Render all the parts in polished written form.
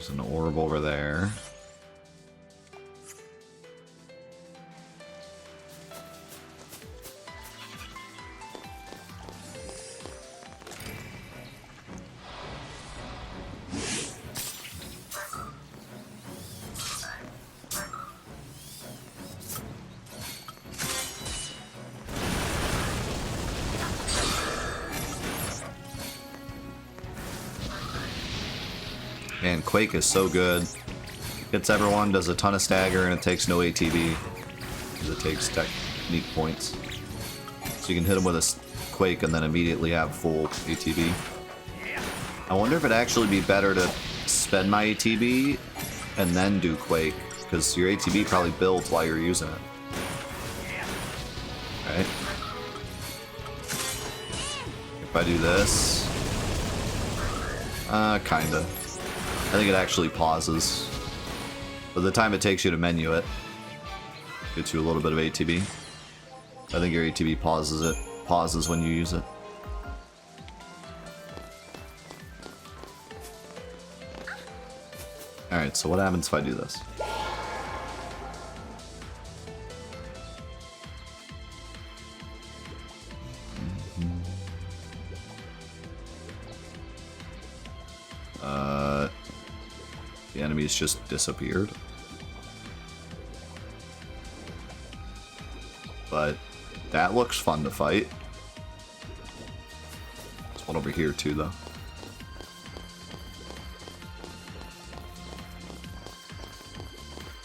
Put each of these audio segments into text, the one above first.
There's an orb over there. Man, Quake is so good. Hits everyone, does a ton of stagger, and it takes no ATB. Because it takes technique points. So you can hit them with a Quake and then immediately have full ATB. I wonder if it'd actually be better to spend my ATB and then do Quake. Because your ATB probably builds while you're using it. Right? If I do this... kinda. I think it actually pauses. By the time it takes you to menu it, gets you a little bit of ATB. I think your ATB pauses when you use it. Alright, so what happens if I do this? The enemies just disappeared. But that looks fun to fight. There's one over here too, though.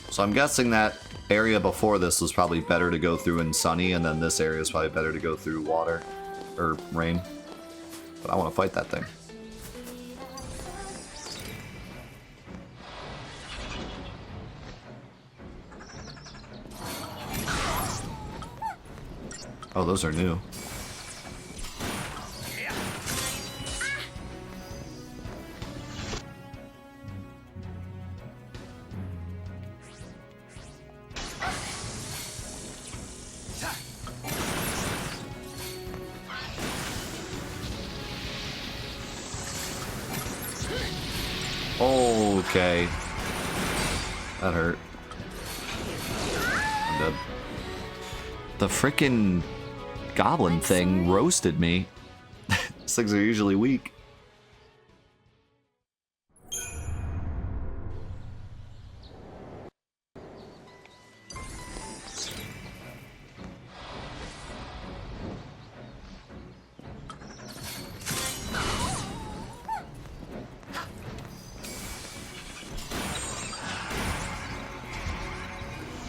So I'm guessing that area before this was probably better to go through in sunny, and then this area is probably better to go through water or rain. But I want to fight that thing. Oh, those are new. Okay. That hurt. I'm dead. The frickin' goblin thing roasted me. These things are usually weak.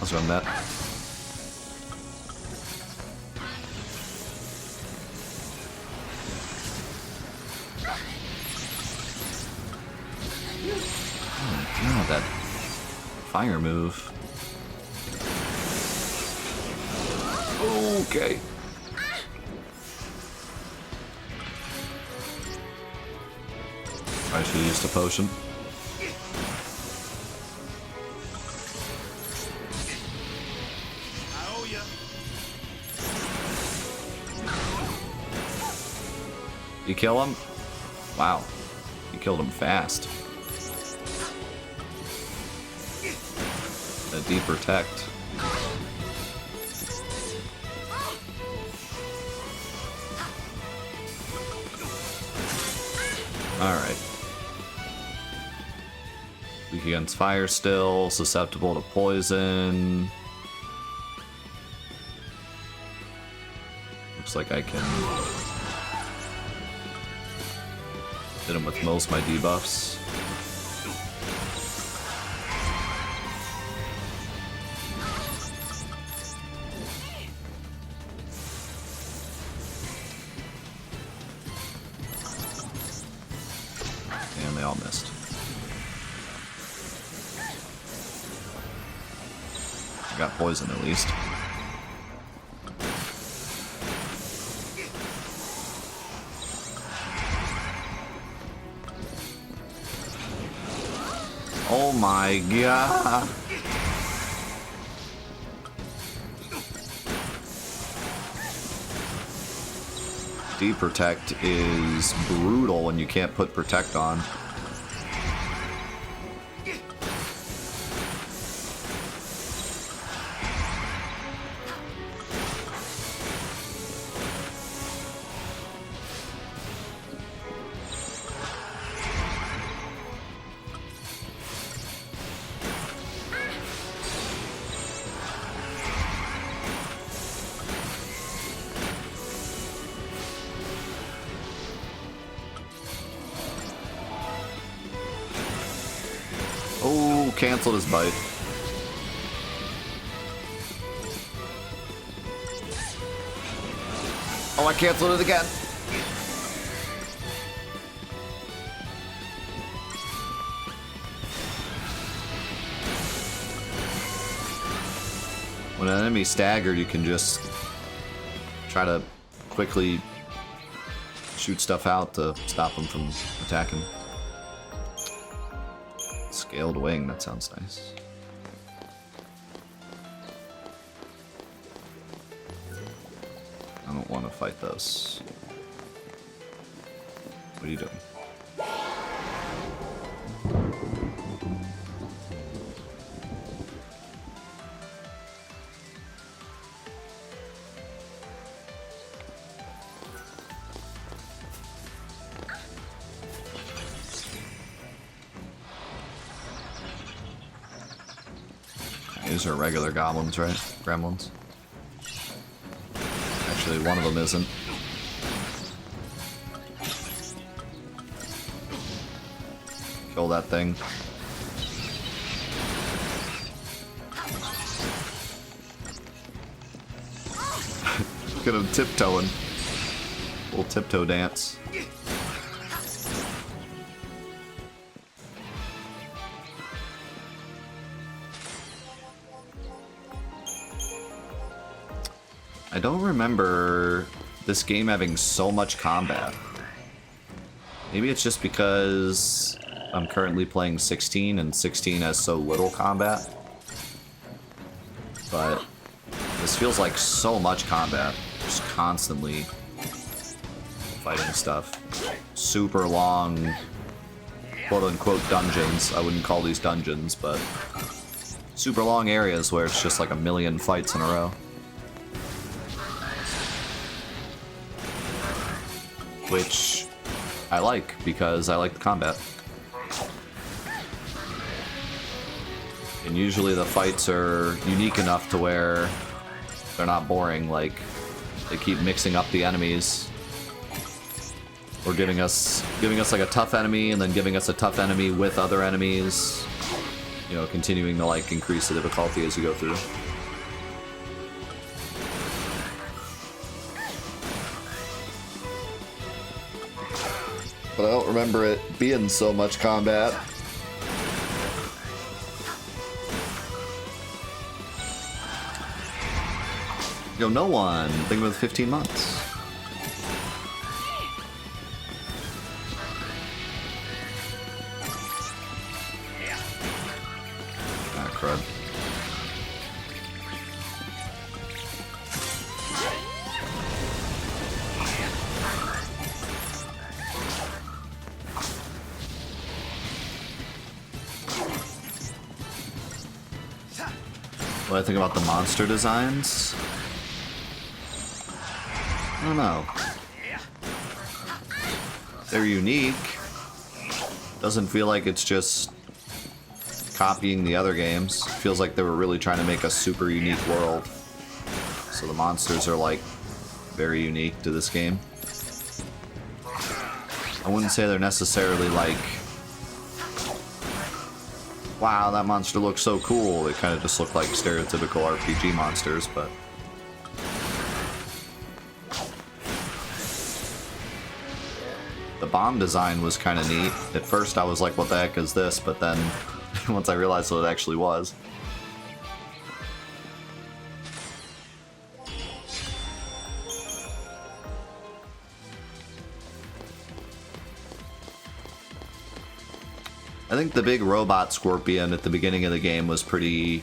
Let's run that. That fire move. Okay. I should have used a potion. You kill him? Wow. You killed him fast. A deep protect. Alright. Weak against fire still, susceptible to poison. Looks like I can hit him with most of my debuffs. And they all missed. I got poison at least. Oh my god. Deprotect is brutal when you can't put protect on. Oh, canceled his bite. Oh, I canceled it again. When an enemy's staggered, you can just try to quickly shoot stuff out to stop them from attacking. Scaled wing, that sounds nice. I don't want to fight those. What are you doing? These are regular goblins, right? Gremlins. Actually, one of them isn't. Kill that thing. Look at him tiptoeing. Little tiptoe dance. I don't remember this game having so much combat. Maybe it's just because I'm currently playing 16 and 16 has so little combat. But this feels like so much combat. Just constantly fighting stuff. Super long, quote-unquote dungeons. I wouldn't call these dungeons, but super long areas where it's just like a million fights in a row. Which I like, because I like the combat. And usually the fights are unique enough to where they're not boring, like they keep mixing up the enemies. Or giving us like a tough enemy and then giving us a tough enemy with other enemies. You know, continuing to like increase the difficulty as you go through. But I don't remember it being so much combat. Yo, no one. Think about 15 months. Ah, crud. What do I think about the monster designs? I don't know. They're unique. Doesn't feel like it's just copying the other games. It feels like they were really trying to make a super unique world. So the monsters are like very unique to this game. I wouldn't say they're necessarily like, wow, that monster looks so cool. They kind of just look like stereotypical RPG monsters, but the bomb design was kind of neat. At first I was like, what the heck is this? But then once I realized what it actually was. I think the big robot scorpion at the beginning of the game was pretty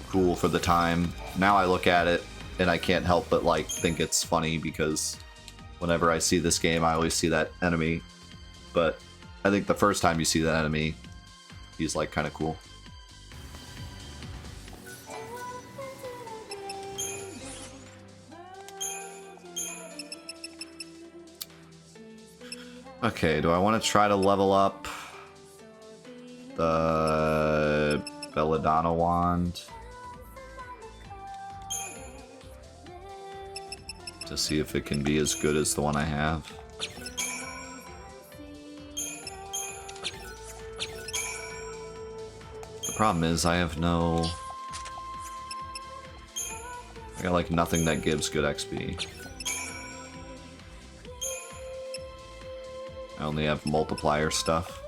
cool for the time. Now I look at it and I can't help but like think it's funny because whenever I see this game I always see that enemy. But I think the first time you see that enemy he's like kind of cool. Okay, do I want to try to level up the Belladonna wand to see if it can be as good as the one I have? The problem is I have no... I got like nothing that gives good XP. I only have multiplier stuff.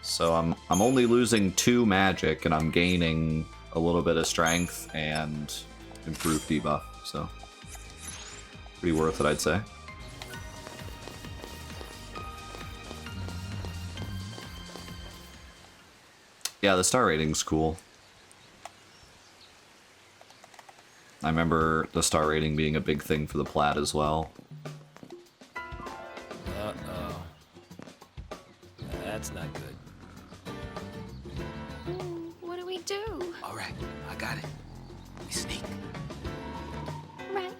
So I'm only losing 2 magic, and I'm gaining a little bit of strength and improved debuff, so pretty worth it, I'd say. Yeah, the star rating's cool. I remember the star rating being a big thing for the plat as well. Uh-oh. That's not good. What do we do? All right, I got it. We sneak. Right.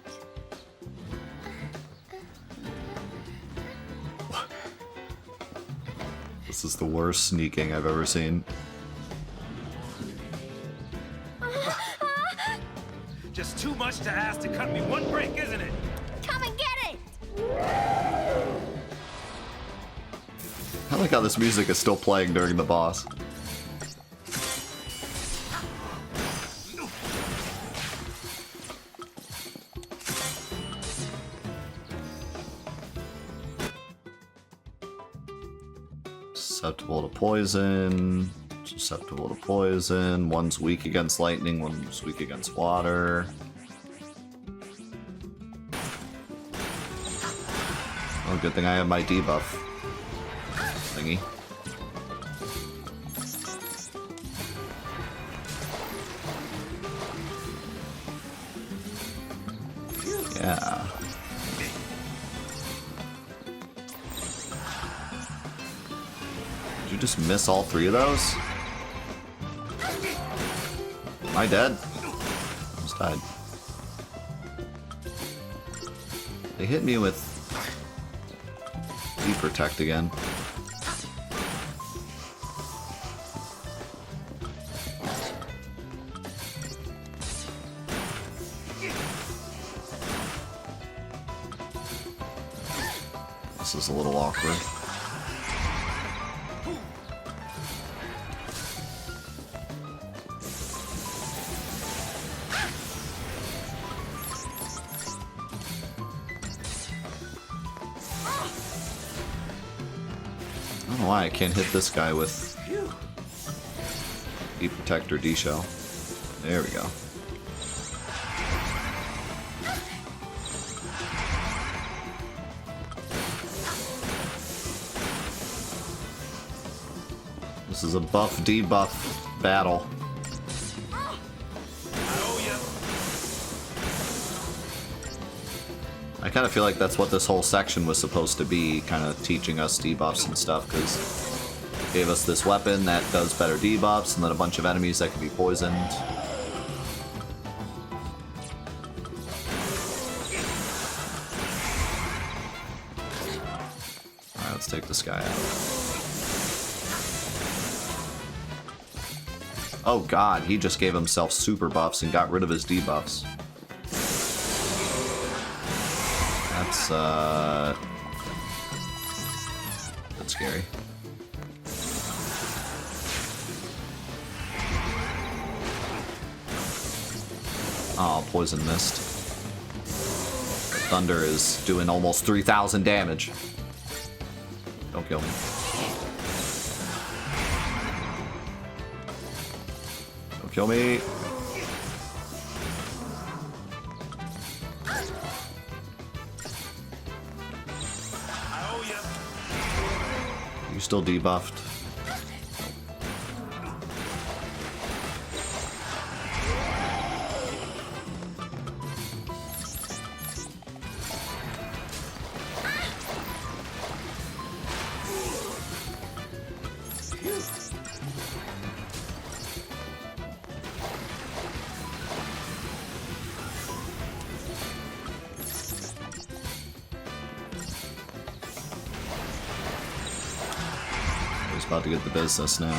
This is the worst sneaking I've ever seen. Just too much to ask to cut me one break, isn't it? Come and get it! I like how this music is still playing during the boss. Susceptible to poison. Susceptible to poison. One's weak against lightning, one's weak against water. Oh, good thing I have my debuff thingy. Yeah. Did you just miss all 3 of those? Am I dead? Almost died. They hit me with protect again. This is a little awkward. I don't know why I can't hit this guy with E-Protect or D-Shell. There we go. This is a buff-debuff battle. I kind of feel like that's what this whole section was supposed to be, kind of teaching us debuffs and stuff, because it gave us this weapon that does better debuffs, and then a bunch of enemies that can be poisoned. Alright, let's take this guy out. Oh god, he just gave himself super buffs and got rid of his debuffs. That's scary. Oh, poison mist. Thunder is doing almost 3,000 damage. Don't kill me. Don't kill me. I owe you. You still debuffed? He's about to get the business now.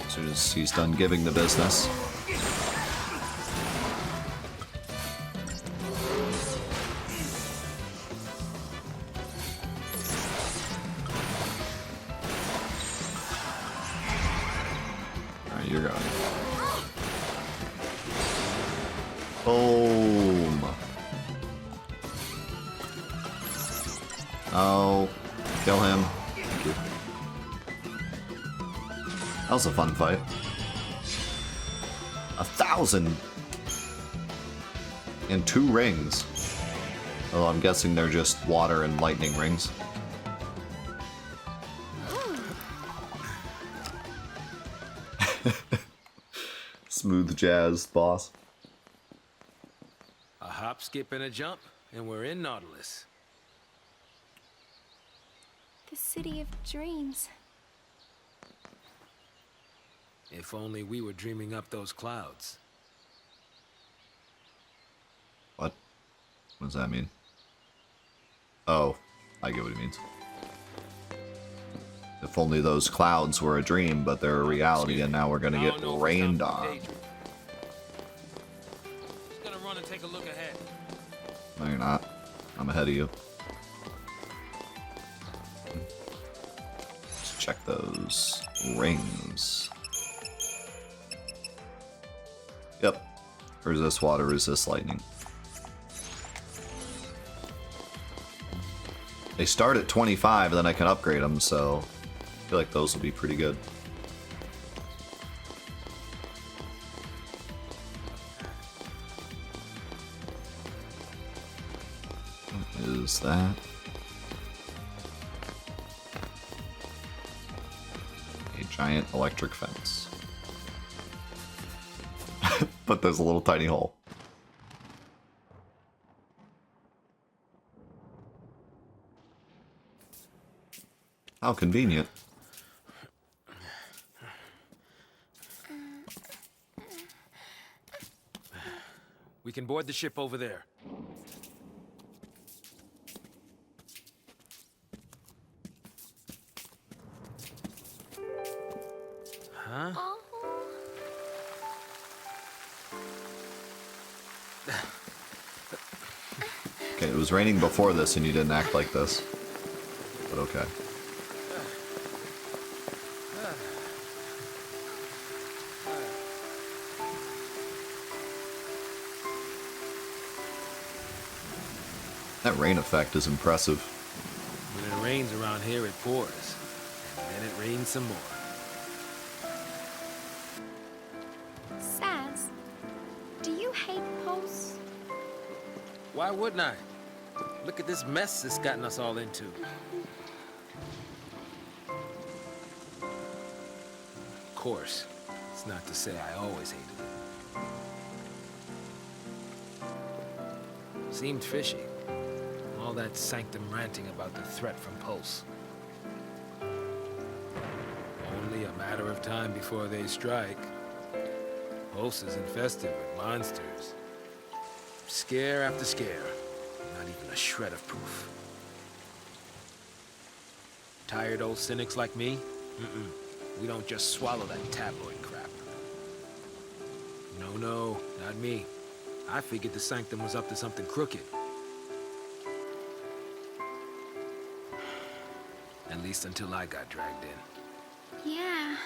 As soon as he's done giving the business. Alright, you're going. Boom. Oh, kill him. Thank you. That was a fun fight. 1,000 in 2 rings. Although I'm guessing they're just water and lightning rings. Smooth jazz, boss. A hop, skip, and a jump, and we're in Nautilus. The city of dreams. If only we were dreaming up those clouds. What? What does that mean? Oh, I get what he means. If only those clouds were a dream, but they're a reality, and now we're gonna get rained on. Just gonna run and take a look ahead. No, you're not. I'm ahead of you. Let's check those rings. Yep. Resist water, resist lightning. They start at 25, then I can upgrade them, so I feel like those will be pretty good. What is that? A giant electric fence. But there's a little tiny hole. How convenient. We can board the ship over there. Huh? Oh. Okay, it was raining before this and you didn't act like this. But okay. That rain effect is impressive. When it rains around here, it pours. And then it rains some more. Saz, do you hate Pulse? Why wouldn't I? Look at this mess it's gotten us all into. Of course, it's not to say I always hated it. Seemed fishy. All that sanctum ranting about the threat from Pulse. Only a matter of time before they strike. Pulse is infested with monsters. Scare after scare. Not even a shred of proof. Tired old cynics like me? We don't just swallow that tabloid crap. No, not me. I figured the Sanctum was up to something crooked. At least until I got dragged in. Yeah.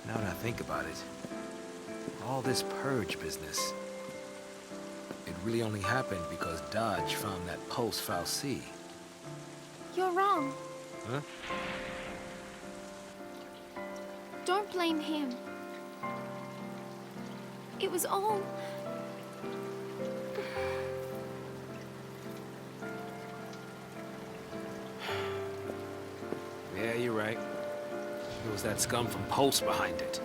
Now that I think about it, all this purge business, it really only happened because Dodge found that Pulse Fal'Cie. You're wrong. Huh? blame him. It was all... Yeah, you're right. It was that scum from Pulse behind it.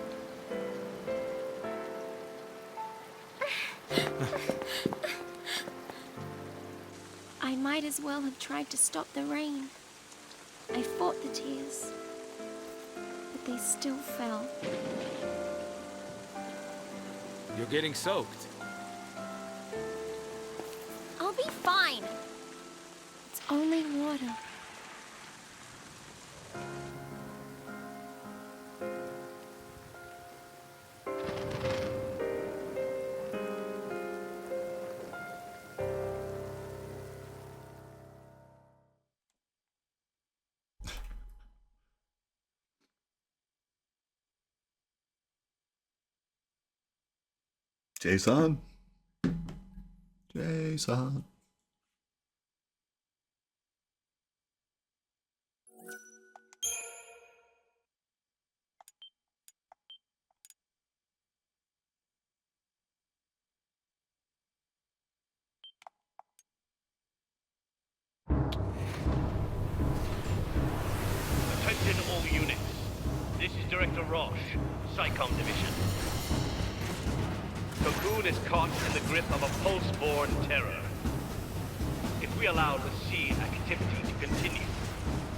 I might as well have tried to stop the rain. I fought the tears, but they still fell. You're getting soaked. I'll be fine. It's only water. Jason. Jason. Attention all units. This is Director Roche, SciComm Division. Cocoon is caught in the grip of a pulse-borne terror. If we allow the scene activity to continue,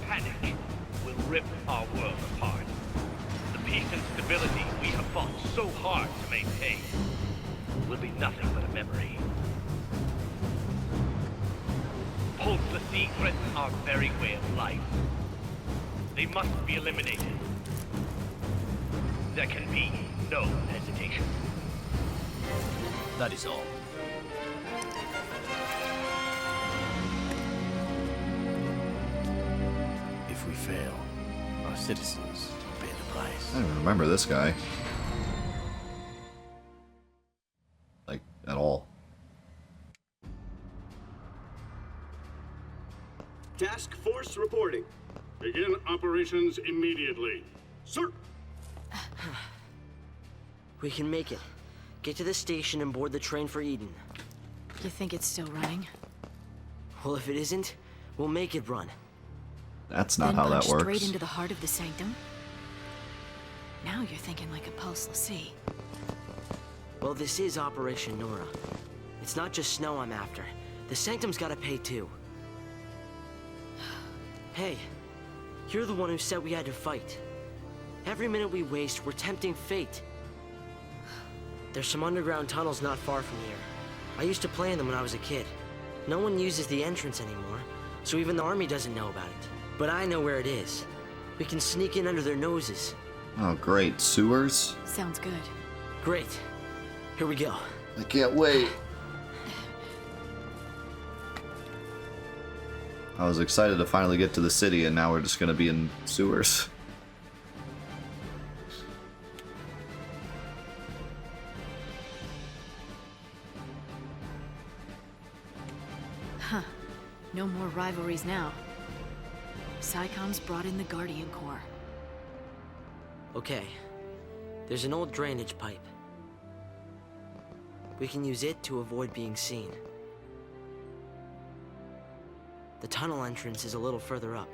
panic will rip our world apart. The peace and stability we have fought so hard to maintain will be nothing but a memory. Pulselessly threaten our very way of life. They must be eliminated. There can be no hesitation. That is all. If we fail, our citizens pay the price. I don't even remember this guy. Like, at all. Task Force reporting. Begin operations immediately. Sir! We can make it. Get to the station and board the train for Eden. You think it's still running? Well, if it isn't, we'll make it run. That's not Then how that punch works. straight into the heart of the Sanctum? Now you're thinking like a pulseless sea. Well, this is Operation Nora. It's not just Snow I'm after. The Sanctum's gotta pay too. Hey, you're the one who said we had to fight. Every minute we waste, we're tempting fate. There's some underground tunnels not far from here. I used to play in them when I was a kid. No one uses the entrance anymore, so even the army doesn't know about it. But I know where it is. We can sneak in under their noses. Oh, great. Sewers? Sounds good. Great. Here we go. I can't wait. I was excited to finally get to the city, and now we're just gonna be in sewers. Huh. No more rivalries now. SciComm's brought in the Guardian Corps. Okay. There's an old drainage pipe. We can use it to avoid being seen. The tunnel entrance is a little further up.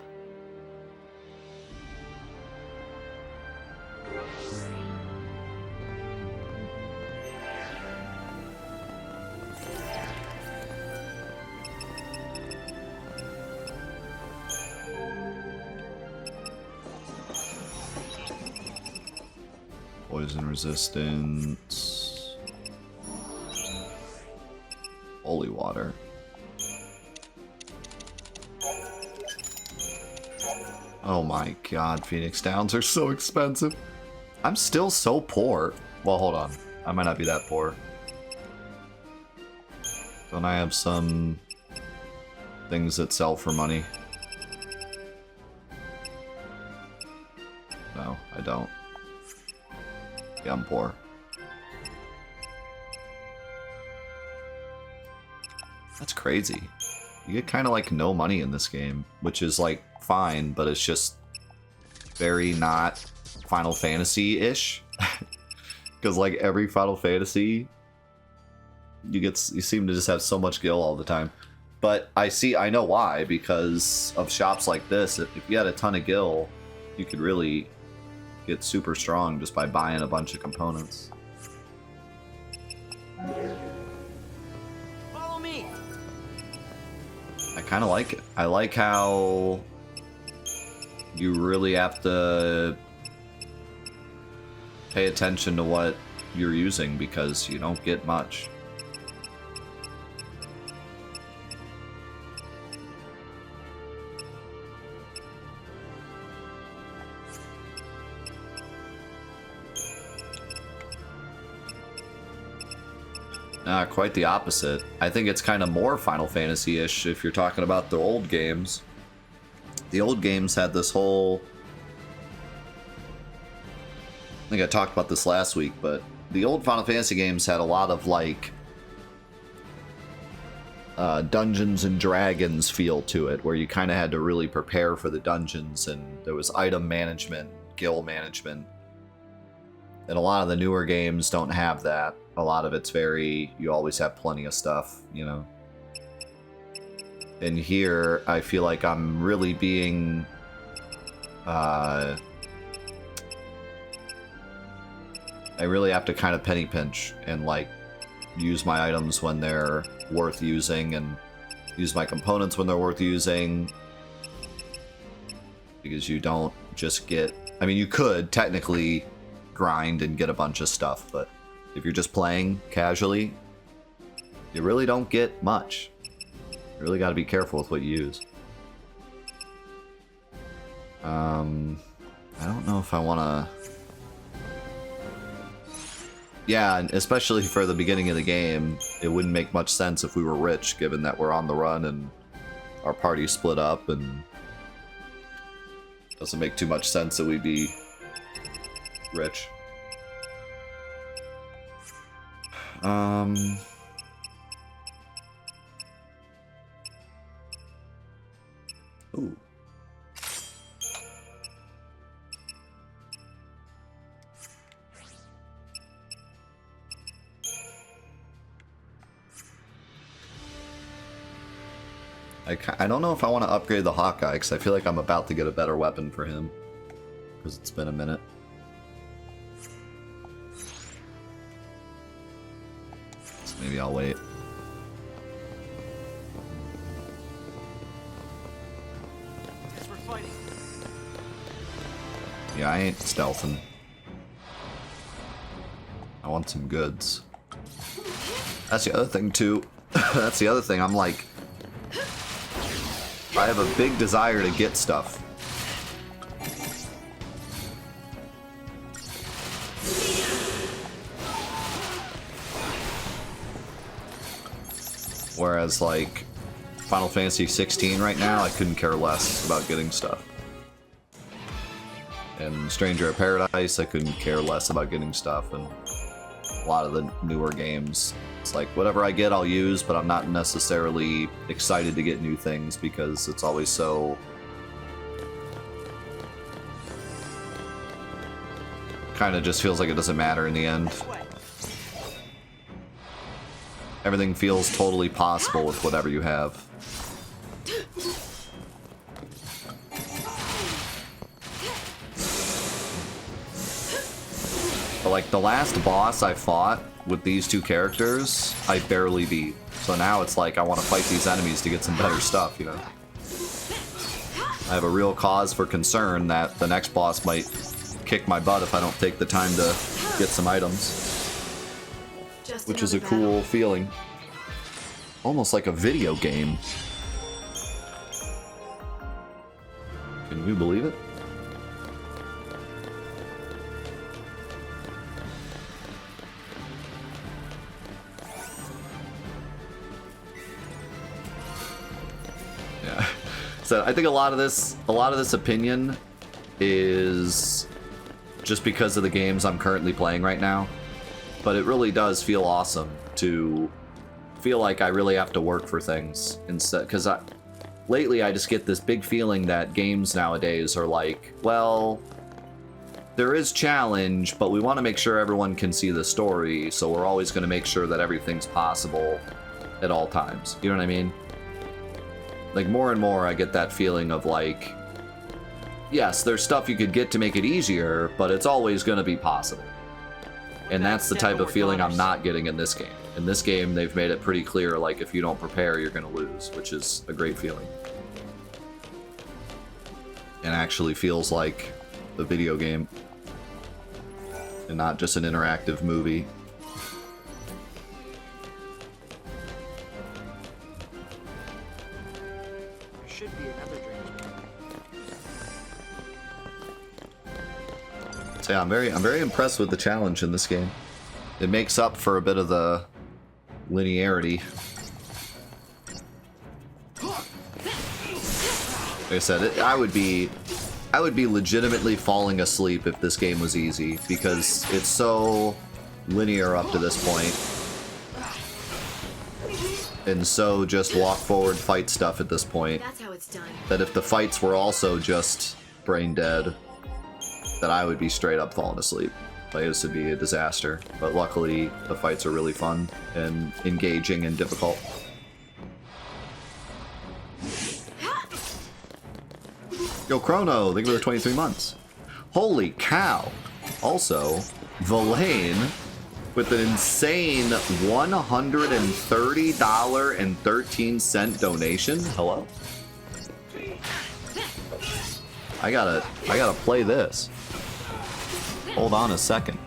Poison resistance. Holy water. Oh my god, Phoenix Downs are so expensive. I'm still so poor. Well, hold on. I might not be that poor. Don't I have some things that sell for money? No, I don't. Yeah, I'm poor. That's crazy. You get kind of like no money in this game, which is like fine, but it's just very not Final Fantasy-ish. Because like every Final Fantasy, you seem to just have so much gil all the time. But I know why, because of shops like this. If you had a ton of gil, you could really get super strong just by buying a bunch of components. Follow me. I kind of like it. I like how you really have to pay attention to what you're using because you don't get much. Quite the opposite. I think it's kind of more Final Fantasy-ish if you're talking about the old games. The old games had this whole... I think I talked about this last week, but the old Final Fantasy games had a lot of, like, Dungeons and Dragons feel to it, where you kind of had to really prepare for the dungeons, and there was item management, gil management. And a lot of the newer games don't have that. A lot of it's very, you always have plenty of stuff, you know. And here, I feel like I'm really being... I really have to kind of penny pinch and, like, use my items when they're worth using and use my components when they're worth using. Because you don't just get... I mean, you could technically grind and get a bunch of stuff, but if you're just playing casually, you really don't get much. You really got to be careful with what you use. I don't know if I want to... Yeah, and especially for the beginning of the game, it wouldn't make much sense if we were rich, given that we're on the run and our party split up, and doesn't make too much sense that we'd be rich. Ooh. I don't know if I want to upgrade the Hawkeye, because I feel like I'm about to get a better weapon for him. Because it's been a minute. So maybe I'll wait. Guess we're fighting. Yeah, I ain't stealthing. I want some goods. That's the other thing, too. That's the other thing. I'm like... I have a big desire to get stuff. Whereas, like, Final Fantasy XVI right now, I couldn't care less about getting stuff. And Stranger of Paradise, I couldn't care less about getting stuff. And a lot of the newer games, it's like, whatever I get, I'll use, but I'm not necessarily excited to get new things because it's always so... kind of just feels like it doesn't matter in the end. Everything feels totally possible with whatever you have. But like the last boss I fought with these two characters, I barely beat. So now it's like I want to fight these enemies to get some better stuff, you know? I have a real cause for concern that the next boss might kick my butt if I don't take the time to get some items. Which is a cool feeling. Almost like a video game. Can you believe it? Yeah. So I think a lot of this opinion is just because of the games I'm currently playing right now. But it really does feel awesome to feel like I really have to work for things instead, because lately I just get this big feeling that games nowadays are like, well, there is challenge, but we want to make sure everyone can see the story, so we're always going to make sure that everything's possible at all times. You know what I mean? Like, more and more I get that feeling of like, yes, there's stuff you could get to make it easier, but it's always going to be possible. And that's the type of feeling I'm not getting in this game. In this game, they've made it pretty clear, like, if you don't prepare, you're going to lose, which is a great feeling. And actually feels like a video game and not just an interactive movie. There should be another drain. So yeah, I'm very impressed with the challenge in this game. It makes up for a bit of the linearity. Like I said, I would be legitimately falling asleep if this game was easy, because it's so linear up to this point. And so just walk forward, fight stuff at this point. That's how it's done. That if the fights were also just brain dead, that I would be straight up falling asleep. Like, this would be a disaster. But luckily, the fights are really fun and engaging and difficult. Yo, Chrono, thank you for the 23 months. Holy cow. Also, Villain with an insane $130.13 donation. Hello? I gotta play this. Hold on a second.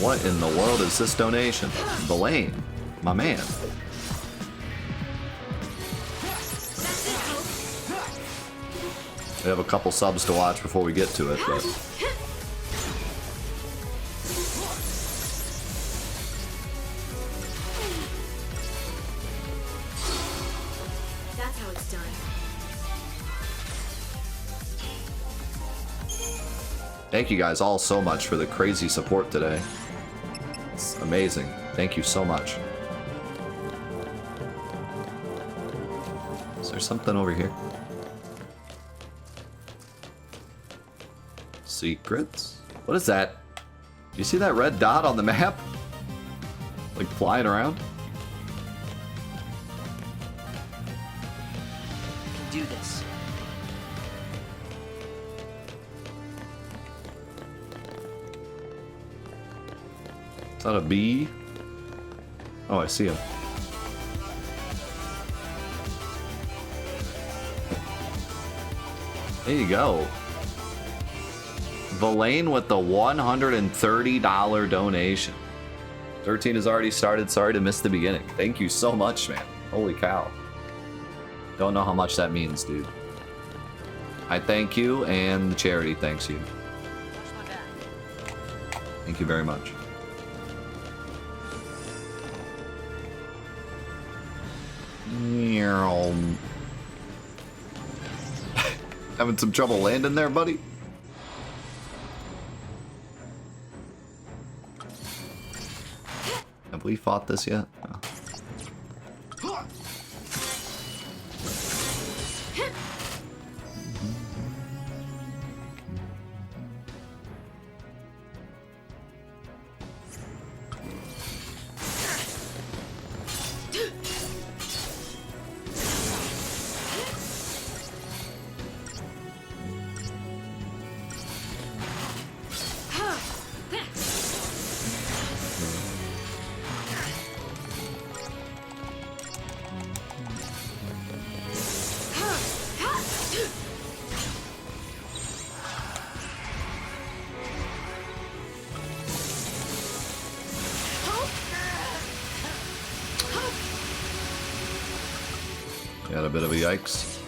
What in the world is this donation? Villain, my man. We have a couple subs to watch before we get to it, but... That's how it's done. Thank you guys all so much for the crazy support today. It's amazing. Thank you so much. Is there something over here? Secrets? What is that? Do you see that red dot on the map? Like flying around? I can do this. Is that a bee? Oh, I see him. There you go. Villain with the $130 donation. 13 has already started. Sorry to miss the beginning. Thank you so much, man. Holy cow. Don't know how much that means, dude. I thank you, and the charity thanks you. Thank you very much. Having some trouble landing there, buddy? Have we fought this yet? No. Got a bit of a yikes.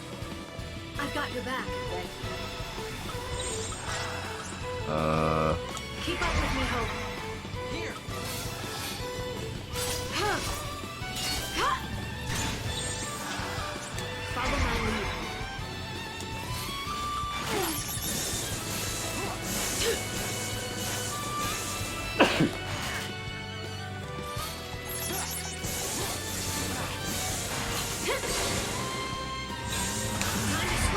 I've got your back. Keep up with me, Hope. Here. Follow my lead. Time to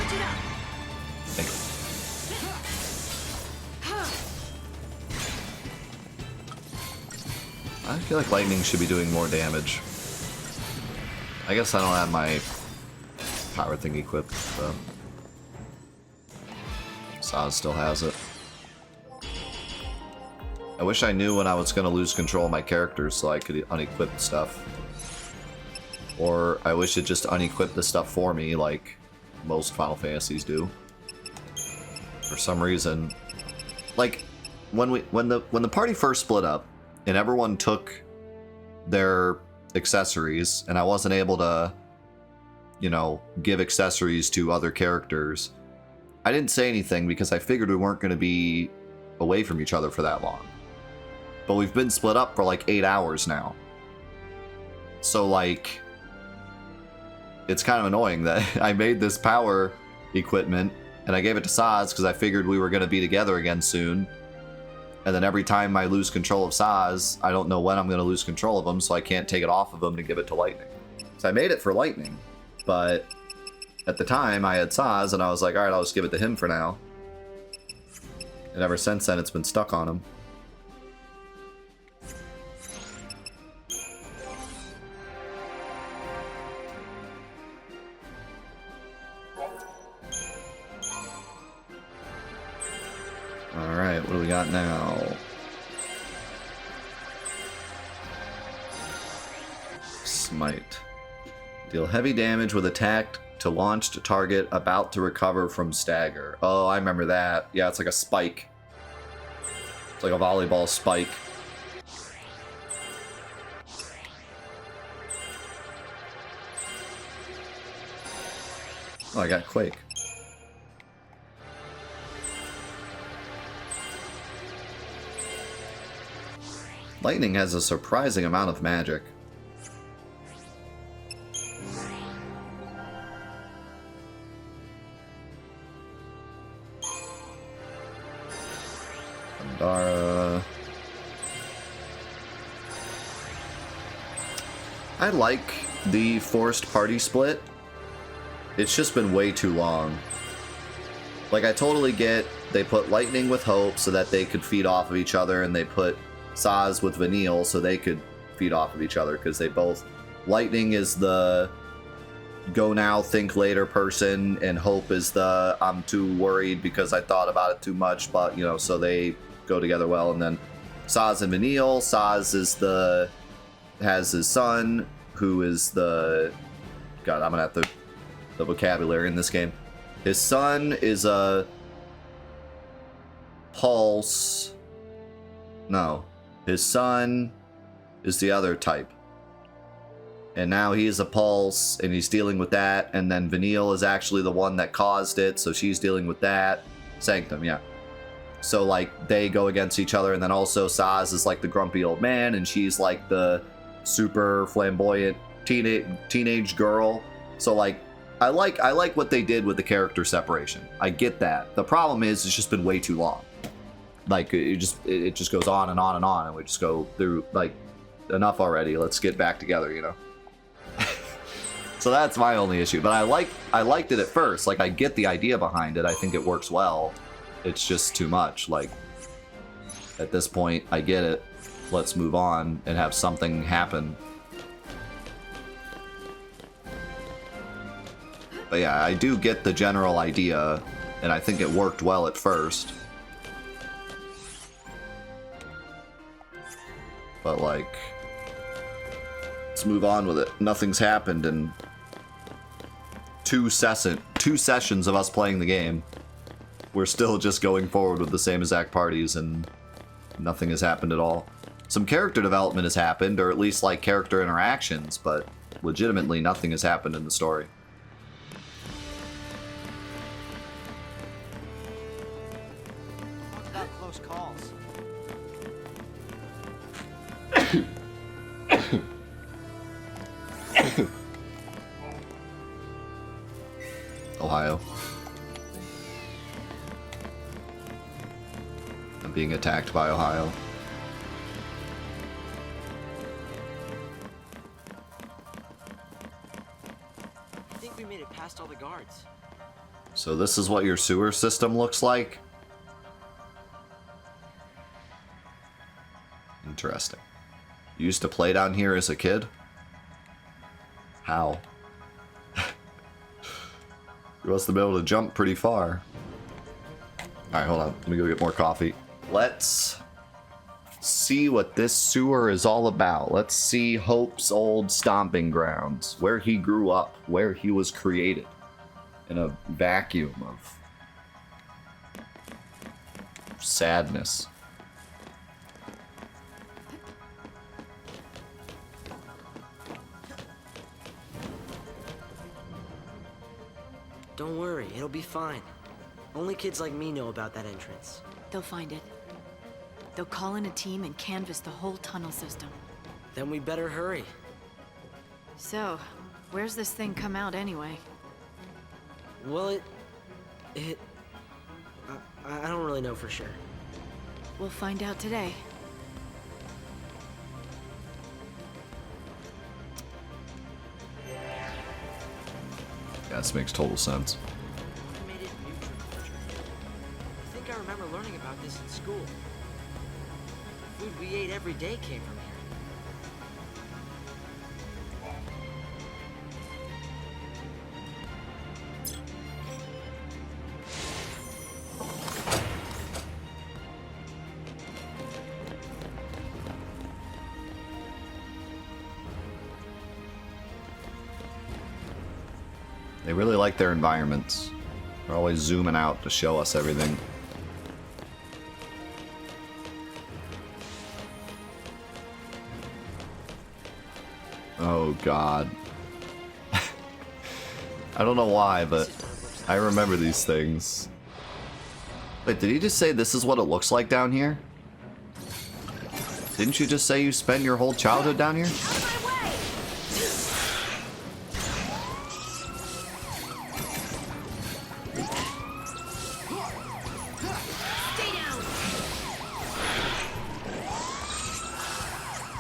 feel like lightning should be doing more damage. I guess I don't have my power thing equipped, though. Saz still has it. I wish I knew when I was going to lose control of my characters so I could unequip stuff. Or I wish it just unequipped the stuff for me like most Final Fantasies do. For some reason. Like, when the party first split up, and everyone took their accessories, and I wasn't able to, you know, give accessories to other characters, I didn't say anything because I figured we weren't going to be away from each other for that long. But we've been split up for like 8 hours now. So, like, it's kind of annoying that I made this power equipment and I gave it to Saz because I figured we were going to be together again soon. And then every time I lose control of Saz, I don't know when I'm going to lose control of him, so I can't take it off of him and give it to Lightning. So I made it for Lightning, but at the time I had Saz and I was like, alright, I'll just give it to him for now. And ever since then, it's been stuck on him. Alright, what do we got now? Smite. Deal heavy damage with attack to launched target about to recover from stagger. Oh, I remember that. Yeah, it's like a spike. It's like a volleyball spike. Oh, I got Quake. Lightning has a surprising amount of magic. Pandara. I like the forced party split. It's just been way too long. Like, I totally get they put Lightning with Hope so that they could feed off of each other, and they put Saz with Vanille so they could feed off of each other, because they both... Lightning is the go now, think later person, and Hope is the I'm too worried because I thought about it too much, but, you know, so they go together well. And then Saz and Vanille, Saz is the... has his son, who is the... God, I'm gonna have to... the vocabulary in this game. His son is a... Pulse... No. His son is the other type. And now he's a Pulse, and he's dealing with that. And then Vanille is actually the one that caused it, so she's dealing with that. Sanctum, yeah. So, like, they go against each other, and then also Saz is like the grumpy old man, and she's like the super flamboyant teenage girl. So, like, I like what they did with the character separation. I get that. The problem is it's just been way too long. Like, it just goes on and on and on, and we just go through, like, enough already. Let's get back together, you know? So that's my only issue. But I liked it at first. Like, I get the idea behind it. I think it works well. It's just too much. Like, at this point, I get it. Let's move on and have something happen. But yeah, I do get the general idea, and I think it worked well at first. But, like, let's move on with it. Nothing's happened in two sessions of us playing the game. We're still just going forward with the same exact parties, and nothing has happened at all. Some character development has happened, or at least, like, character interactions, but legitimately nothing has happened in the story. Ohio. I'm being attacked by Ohio. I think we made it past all the guards. So this is what your sewer system looks like? Interesting. You used to play down here as a kid? How? You must have been able to jump pretty far. Alright, hold on. Let me go get more coffee. Let's see what this sewer is all about. Let's see Hope's old stomping grounds. Where he grew up. Where he was created. In a vacuum of sadness. Don't worry, it'll be fine. Only kids like me know about that entrance. They'll find it. They'll call in a team and canvass the whole tunnel system. Then we better hurry. So, where's this thing come out anyway? Well, I don't really know for sure. We'll find out today. Yeah, this makes total sense. Automated nutrient filter. I think I remember learning about this in school. The food we ate every day came from here. They really like their environments. They're always zooming out to show us everything. Oh god. I don't know why, but I remember these things. Wait, did he just say this is what it looks like down here? Didn't you just say you spent your whole childhood down here?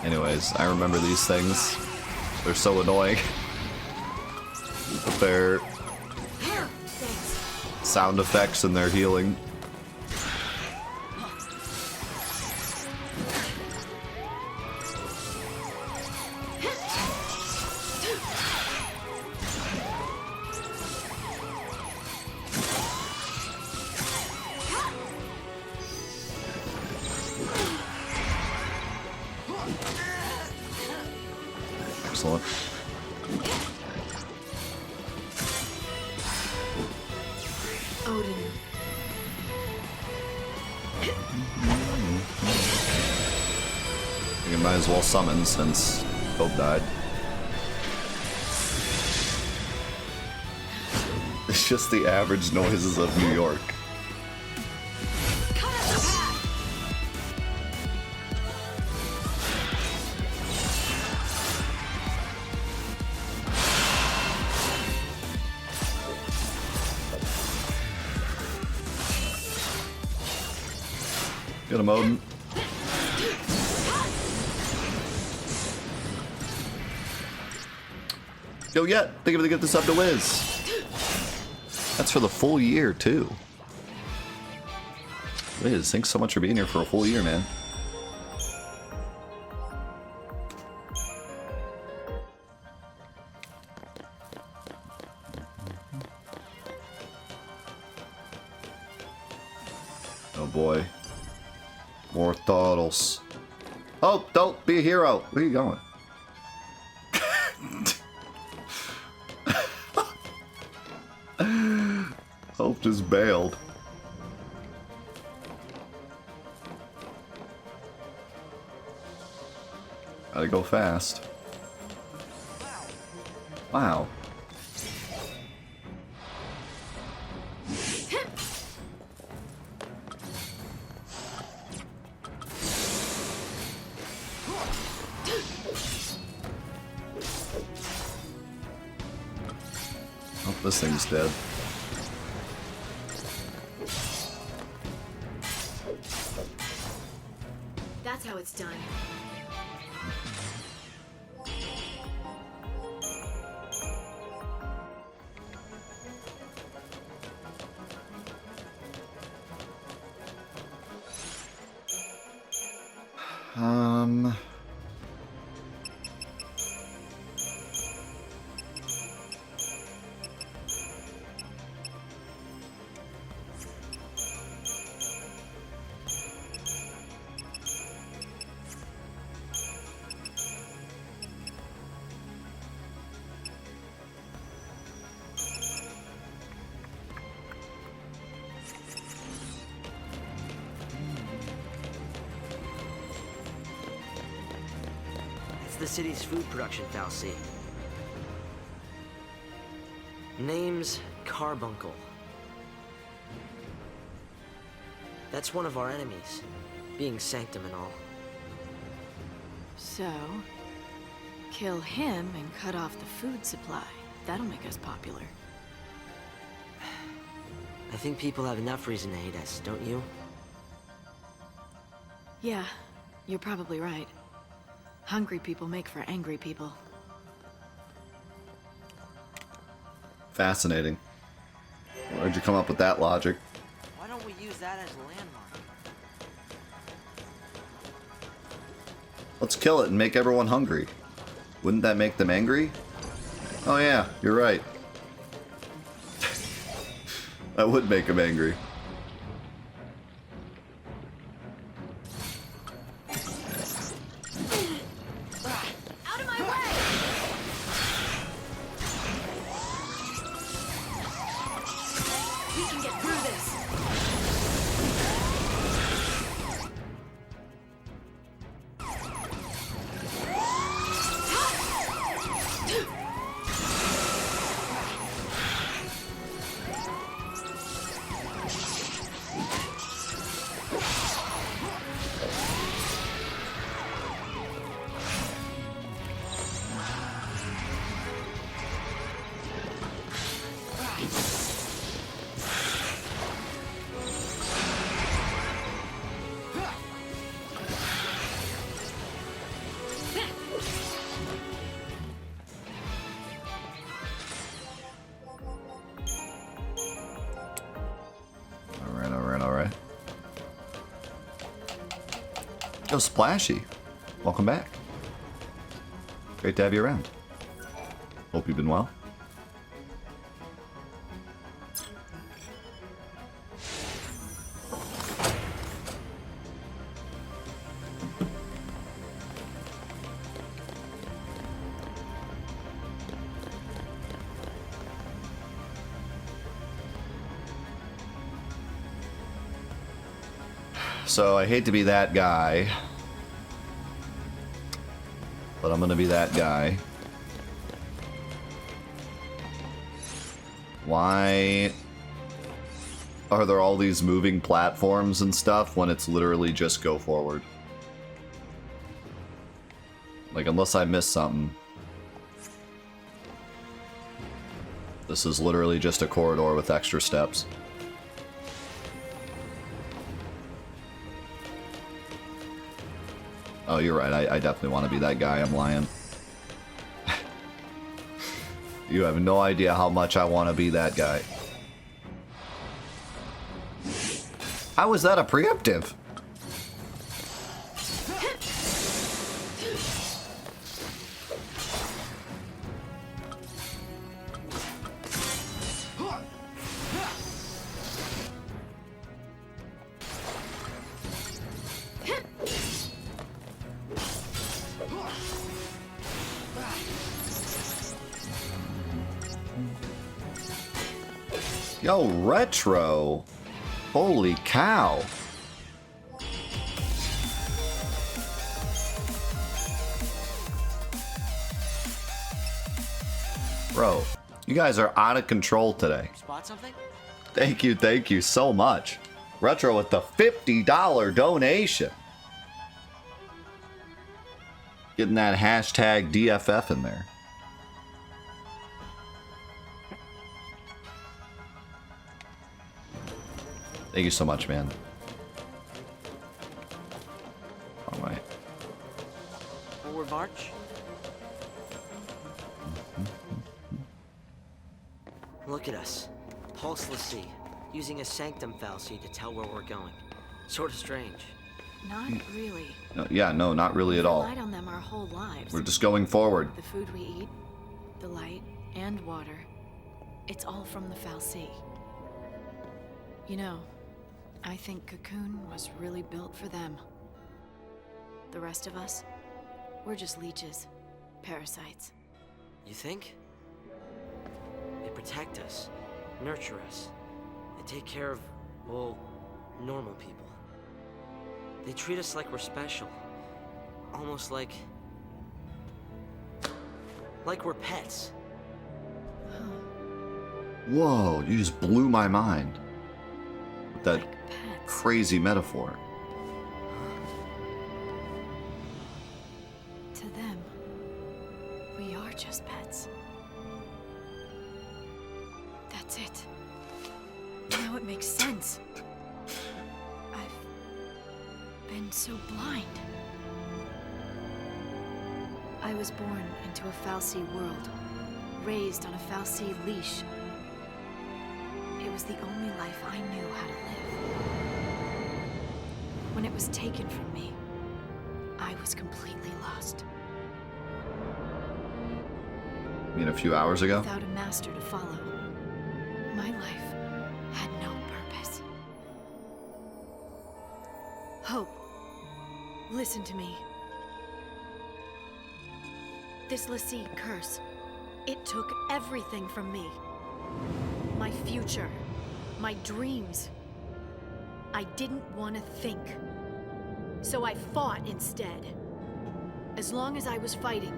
Anyways, I remember these things. They're so annoying. But they're sound effects and their healing. Excellent. Odin. You might as well summon since Hope died. It's just the average noises of New York. Get him, Odin. Yo, yeah, think of it to get this up to Liz. That's for the full year, too. Liz, thanks so much for being here for a full year, man. Oh boy. More turtles. Oh, don't be a hero. Where are you going? Hope just bailed. Gotta go fast. Wow. Oh, this thing's dead. That's how it's done. the city's food production fallacy. Name's Carbuncle. That's one of our enemies, being Sanctum and all. So, kill him and cut off the food supply. That'll make us popular. I think people have enough reason to hate us, don't you? Yeah, you're probably right. Hungry people make for angry people. Fascinating. Where'd you come up with that logic? Why don't we use that as a landmark? Let's kill it and make everyone hungry. Wouldn't that make them angry? Oh yeah, you're right. That would make them angry. Out of my way! We can get through this! Alright. Yo, Splashy. Welcome back. Great to have you around. Hope you've been well. So I hate to be that guy, but I'm gonna be that guy. Why are there all these moving platforms and stuff when it's literally just go forward? Like, unless I missed something. This is literally just a corridor with extra steps. Oh, you're right. I definitely want to be that guy. I'm lying. You have no idea how much I want to be that guy. How was that a preemptive? Yo, retro. Holy cow. Bro, you guys are out of control today. Spot something? Thank you so much. Retro with the $50 donation. Getting that hashtag DFF in there. Thank you so much, man. All right. Forward march. Look at us. Pulseless sea, using a sanctum fallacy to tell where we're going. Sort of strange. Not really. No, yeah, no, not really at all. We've relied on them our whole lives. We're just going forward. The food we eat, the light, and water. It's all from the fallacy. You know, I think Cocoon was really built for them. The rest of us, we're just leeches, parasites. You think? They protect us, nurture us. They take care of, well, normal people. They treat us like we're special. Almost like Like we're pets. Whoa, you just blew my mind. With that Like pets. crazy metaphor. To them, we are just pets. That's it. Now it makes sense. I've been so blind. I was born into a Fal'Cie world, raised on a Fal'Cie leash. It was the only life I knew how to live. When it was taken from me, I was completely lost. You mean a few hours ago? Without a master to follow, my life had no purpose. Hope, listen to me. This l'Cie curse, it took everything from me. My future, my dreams. I didn't want to think. So I fought instead. As long as I was fighting,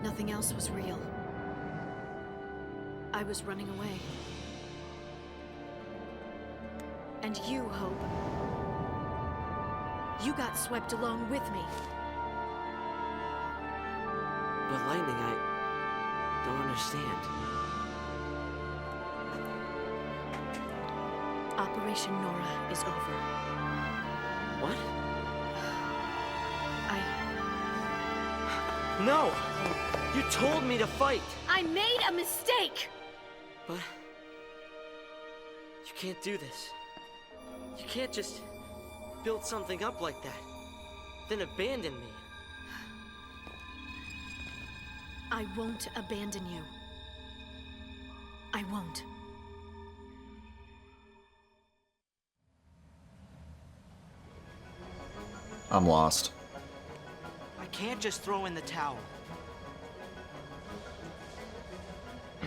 nothing else was real. I was running away. And you, Hope. You got swept along with me. But Lightning, I don't understand. Operation Nora is over. What? No! You told me to fight! I made a mistake! But... you can't do this. You can't just build something up like that, then abandon me. I won't abandon you. I won't. I'm lost. I can't just throw in the towel.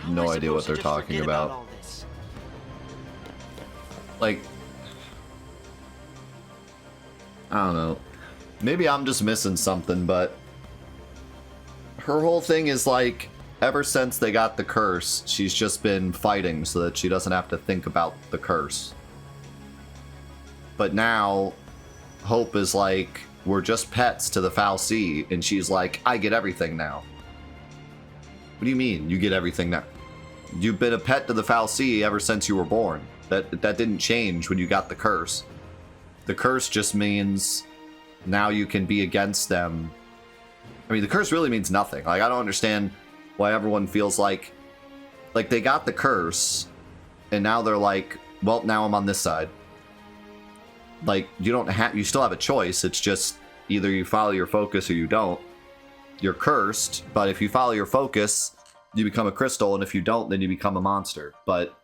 No idea what they're talking about. All this? Like, I don't know. Maybe I'm just missing something, but her whole thing is like, ever since they got the curse, she's just been fighting so that she doesn't have to think about the curse. But now, Hope is like, we're just pets to the Fal'Cie, and she's like, I get everything now. What do you mean, you get everything now? You've been a pet to the Fal'Cie ever since you were born. That didn't change when you got the curse. The curse just means now you can be against them. I mean, the curse really means nothing. Like, I don't understand why everyone feels like they got the curse, and now they're like, well, now I'm on this side. Like, you still have a choice. It's just either you follow your focus or you don't. You're cursed, but if you follow your focus, you become a crystal, and if you don't, then you become a monster. But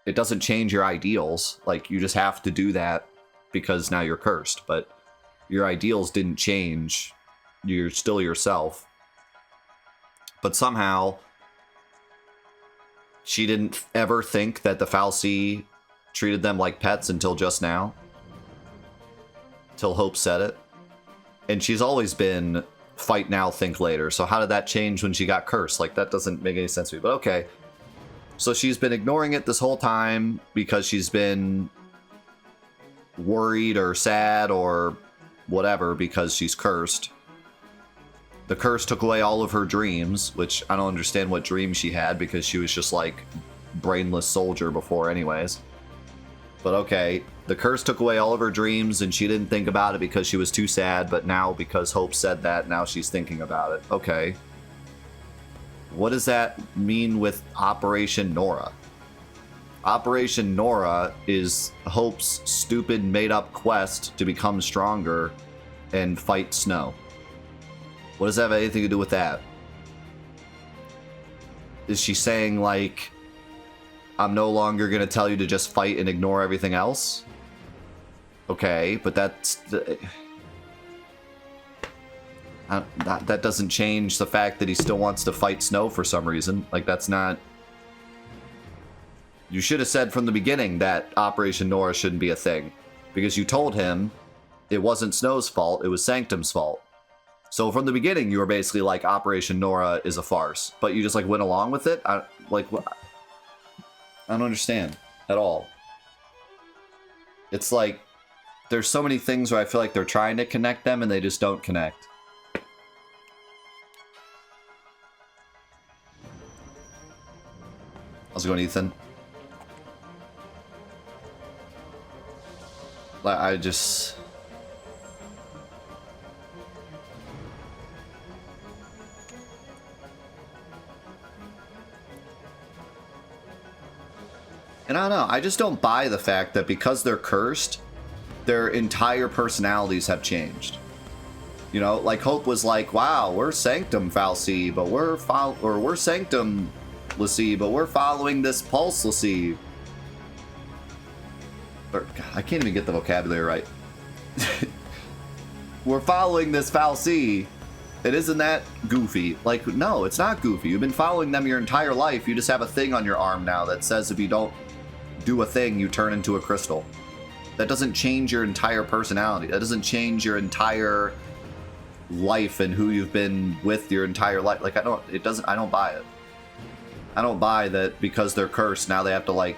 it doesn't change your ideals. Like, you just have to do that because now you're cursed. But your ideals didn't change. You're still yourself. But somehow, she didn't ever think that the Fal'Cie treated them like pets until just now. Till Hope said it. And she's always been fight now, think later. So how did that change when she got cursed? Like, that doesn't make any sense to me. But okay. So she's been ignoring it this whole time because she's been worried or sad or whatever because she's cursed. The curse took away all of her dreams, which I don't understand what dreams she had because she was just like brainless soldier before anyways. But okay, the curse took away all of her dreams and she didn't think about it because she was too sad, but now because Hope said that, now she's thinking about it. Okay. What does that mean with Operation Nora? Operation Nora is Hope's stupid made-up quest to become stronger and fight Snow. What does that have anything to do with that? Is she saying, like, I'm no longer going to tell you to just fight and ignore everything else? Okay, but that's... that doesn't change the fact that he still wants to fight Snow for some reason. Like, that's not... You should have said from the beginning that Operation Nora shouldn't be a thing. Because you told him it wasn't Snow's fault, it was Sanctum's fault. So from the beginning, you were basically like, Operation Nora is a farce, but you just like went along with it? I don't understand at all. It's like, there's so many things where I feel like they're trying to connect them and they just don't connect. How's it going, Ethan? I just... And I don't know, I just don't buy the fact that because they're cursed, their entire personalities have changed. You know, like Hope was like, wow, we're Sanctum Fal'Cie, but we're Sanctum L'Cie, but we're following this Pulse L'Cie. Or, God, I can't even get the vocabulary right. We're following this Fal'Cie. It isn't that goofy. Like, no, it's not goofy. You've been following them your entire life. You just have a thing on your arm now that says if you don't do a thing, you turn into a crystal. That doesn't change your entire personality. That doesn't change your entire life and who you've been with your entire life. Like, I don't buy it. I don't buy that because they're cursed, now they have to like,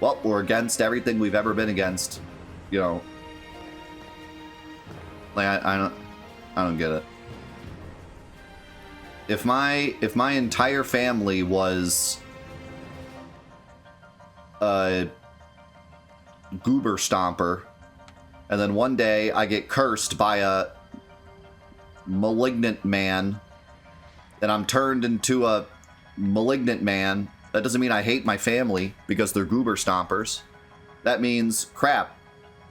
well, we're against everything we've ever been against. You know. Like, I don't get it. If my entire family was a goober stomper, and then one day I get cursed by a malignant man, and I'm turned into a malignant man, that doesn't mean I hate my family because they're goober stompers. That means, crap,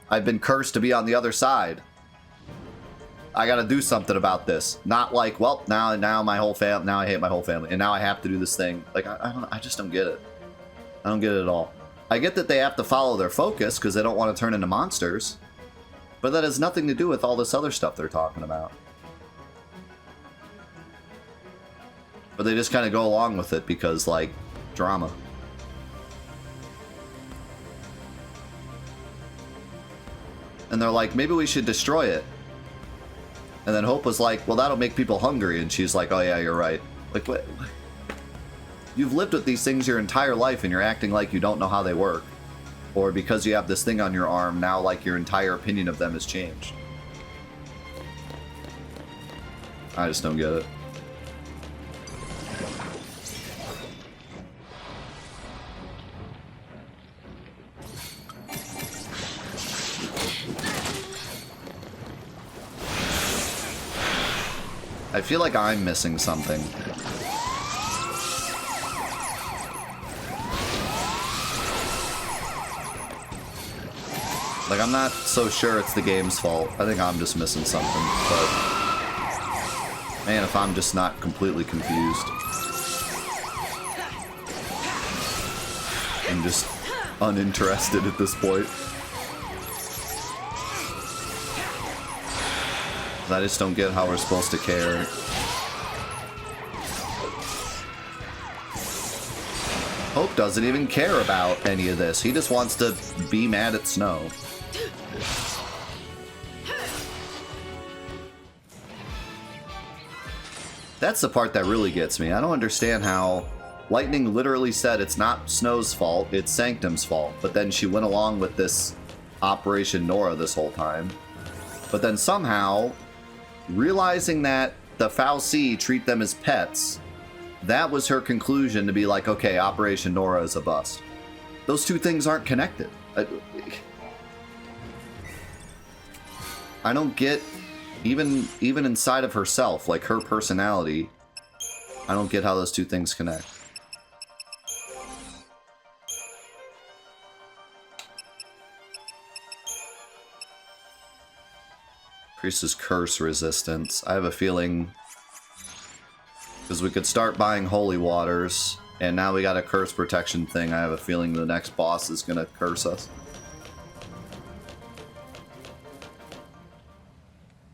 I've been cursed to be on the other side. I gotta do something about this. Not like, well, now my whole fam, now I hate my whole family, and now I have to do this thing. Like, I just don't get it. I don't get it at all. I get that they have to follow their focus because they don't want to turn into monsters, but that has nothing to do with all this other stuff they're talking about. But they just kind of go along with it because, like, drama. And they're like, maybe we should destroy it. And then Hope was like, well, that'll make people hungry. And she's like, oh yeah, you're right. Like, what? You've lived with these things your entire life and you're acting like you don't know how they work. Or because you have this thing on your arm, now like your entire opinion of them has changed. I just don't get it. I feel like I'm missing something. Like, I'm not so sure it's the game's fault. I think I'm just missing something, but... Man, if I'm just not completely confused. I'm just uninterested at this point. I just don't get how we're supposed to care. Hope doesn't even care about any of this. He just wants to be mad at Snow. That's the part that really gets me. I don't understand how Lightning literally said it's not Snow's fault, it's Sanctum's fault. But then she went along with this Operation Nora this whole time. But then somehow, realizing that the Fal'Cie treat them as pets, that was her conclusion to be like, okay, Operation Nora is a bust. Those two things aren't connected. I don't get, even inside of herself, like her personality, I don't get how those two things connect. Increases curse resistance. I have a feeling, because we could start buying holy waters, and now we got a curse protection thing, I have a feeling the next boss is gonna curse us.